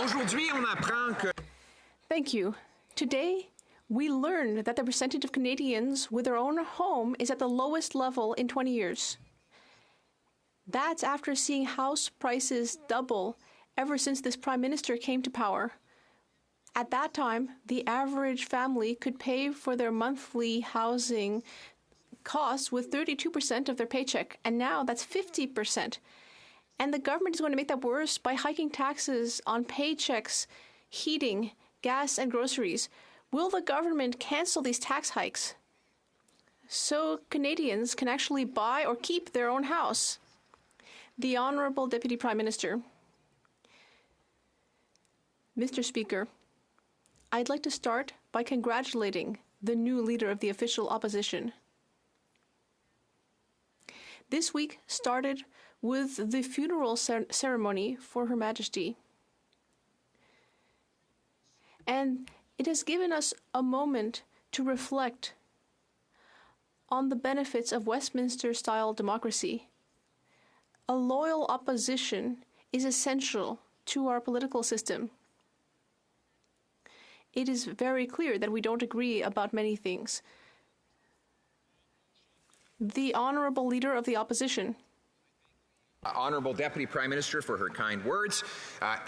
Aujourd'hui, on apprend que... Thank you. Today, we learned that the percentage of Canadians with their own home is at the lowest level in 20 years. That's after seeing house prices double ever since this Prime Minister came to power. At that time, the average family could pay for their monthly housing costs with 32% of their paycheck, and now that's 50%. And the government is going to make that worse by hiking taxes on paychecks, heating, gas, and groceries. Will the government cancel these tax hikes so Canadians can actually buy or keep their own house? The Honourable Deputy Prime Minister. Mr. Speaker, I'd like to start by congratulating the new leader of the official opposition. This week started with the funeral ceremony for Her Majesty. And it has given us a moment to reflect on the benefits of Westminster-style democracy. A loyal opposition is essential to our political system. It is very clear that we don't agree about many things. The Honourable Leader of the Opposition. Honourable Deputy Prime Minister, for her kind words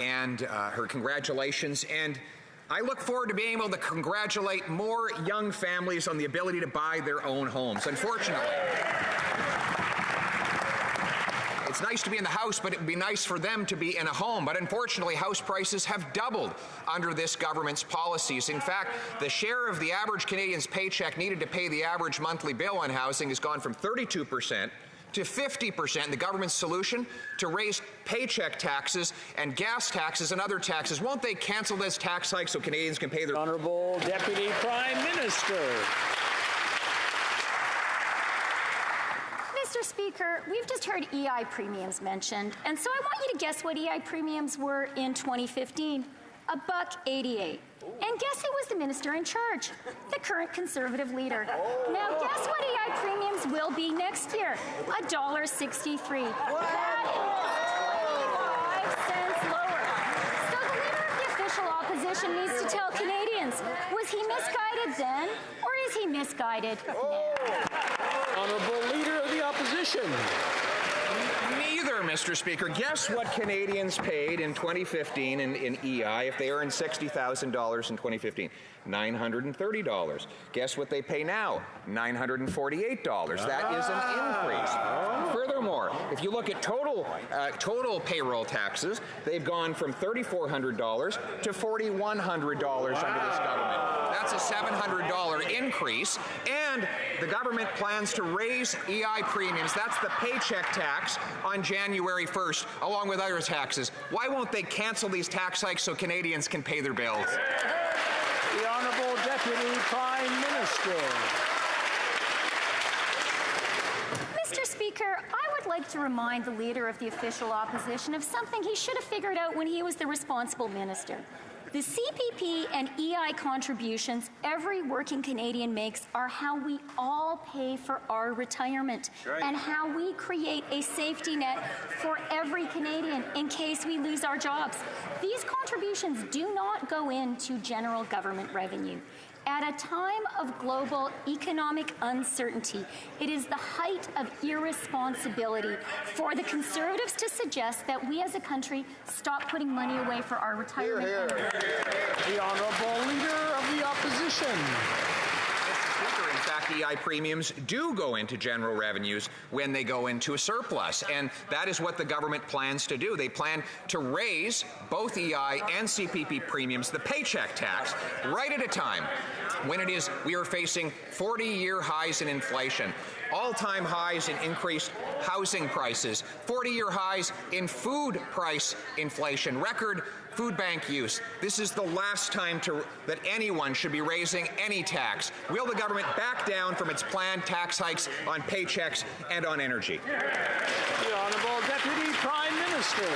and her congratulations. And I look forward to being able to congratulate more young families on the ability to buy their own homes. Unfortunately, it's nice to be in the House, but it would be nice for them to be in a home. But unfortunately, house prices have doubled under this government's policies. In fact, the share of the average Canadian's paycheck needed to pay the average monthly bill on housing has gone from 32% to 50%. The government's solution to raise paycheck taxes and gas taxes and other taxes. Won't they cancel this tax hike so Canadians can pay their... Honourable Deputy Prime Minister. Mr. Speaker, we've just heard EI premiums mentioned, and so I want you to guess what EI premiums were in 2015. $1.88. And guess who was the minister in charge? The current Conservative leader. Now guess what EI premiums will be next year? $1.63. That is 25 cents lower. So the leader of the official opposition needs to tell Canadians, was he misguided then, or is he misguided now? Honourable Leader of the Opposition. Neither, Mr. Speaker. Guess what Canadians paid in 2015 in EI if they earned $60,000 in 2015? $930. Guess what they pay now? $948. That is an increase. Furthermore, if you look at total payroll taxes, they've gone from $3,400 to $4,100 under this government. That's a $700 increase, and the government plans to raise EI premiums. That's the paycheck tax on January 1st, along with other taxes. Why won't they cancel these tax hikes so Canadians can pay their bills? The Honourable Deputy Prime Minister. Mr. Speaker, I would like to remind the Leader of the official opposition of something he should have figured out when he was the responsible minister. The CPP and EI contributions every working Canadian makes are how we all pay for our retirement and how we create a safety net for every Canadian in case we lose our jobs. These contributions do not go into general government revenue. At a time of global economic uncertainty, it is the height of irresponsibility for the Conservatives to suggest that we as a country stop putting money away for our retirement. The Honourable Leader of the Opposition. In fact, EI premiums do go into general revenues when they go into a surplus, and that is what the government plans to do. They plan to raise both EI and CPP premiums, the paycheck tax, right at a time when we are facing 40-year highs in inflation, all-time highs in increased housing prices, 40-year highs in food price inflation, record food bank use. This is the last time that anyone should be raising any tax. Will the government back down from its planned tax hikes on paychecks and on energy? The Honourable Deputy Prime Minister.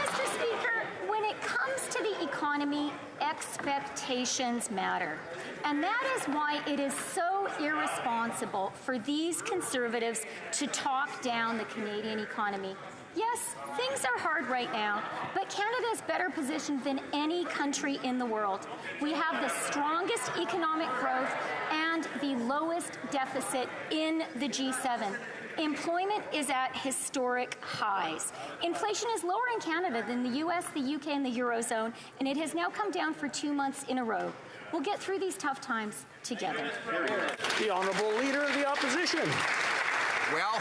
Mr. Speaker, when it comes to the economy, expectations matter. And that is why it is so irresponsible for these Conservatives to talk down the Canadian economy. Yes, things are hard right now, but Canada is better positioned than any country in the world. We have the strongest economic growth and the lowest deficit in the G7. Employment is at historic highs. Inflation is lower in Canada than the US, the UK, and the Eurozone, and it has now come down for 2 months in a row. We'll get through these tough times together. The Honourable Leader of the Opposition. Well,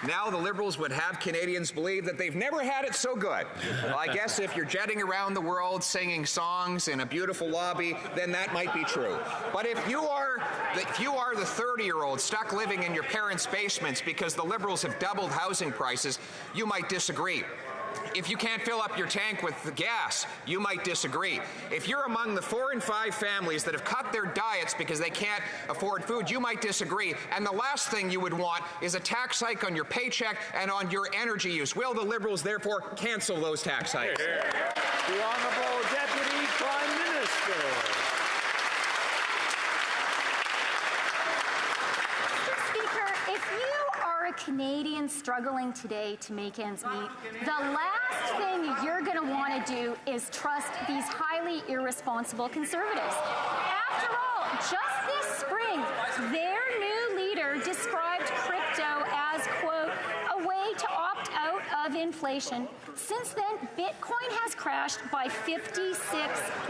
now the Liberals would have Canadians believe that they've never had it so good. Well, I guess if you're jetting around the world singing songs in a beautiful lobby, then that might be true. But if you are the 30-year-old stuck living in your parents' basements because the Liberals have doubled housing prices, you might disagree. If you can't fill up your tank with the gas, you might disagree. If you're among the 4 and 5 families that have cut their diets because they can't afford food, you might disagree. And the last thing you would want is a tax hike on your paycheck and on your energy use. Will the Liberals therefore cancel those tax hikes? The Honourable Deputy Prime Minister. Canadian struggling today to make ends meet, the last thing you're going to want to do is trust these highly irresponsible Conservatives. After all, just this spring, their new leader described crypto as, quote, a way to opt out of inflation. Since then, Bitcoin has crashed by 56%.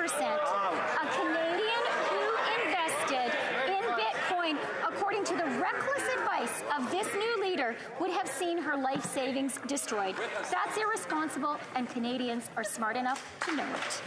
A Canadian who invested in Bitcoin, according to the reckless advice of this new leader, would have seen her life savings destroyed. That's irresponsible, and Canadians are smart enough to know it.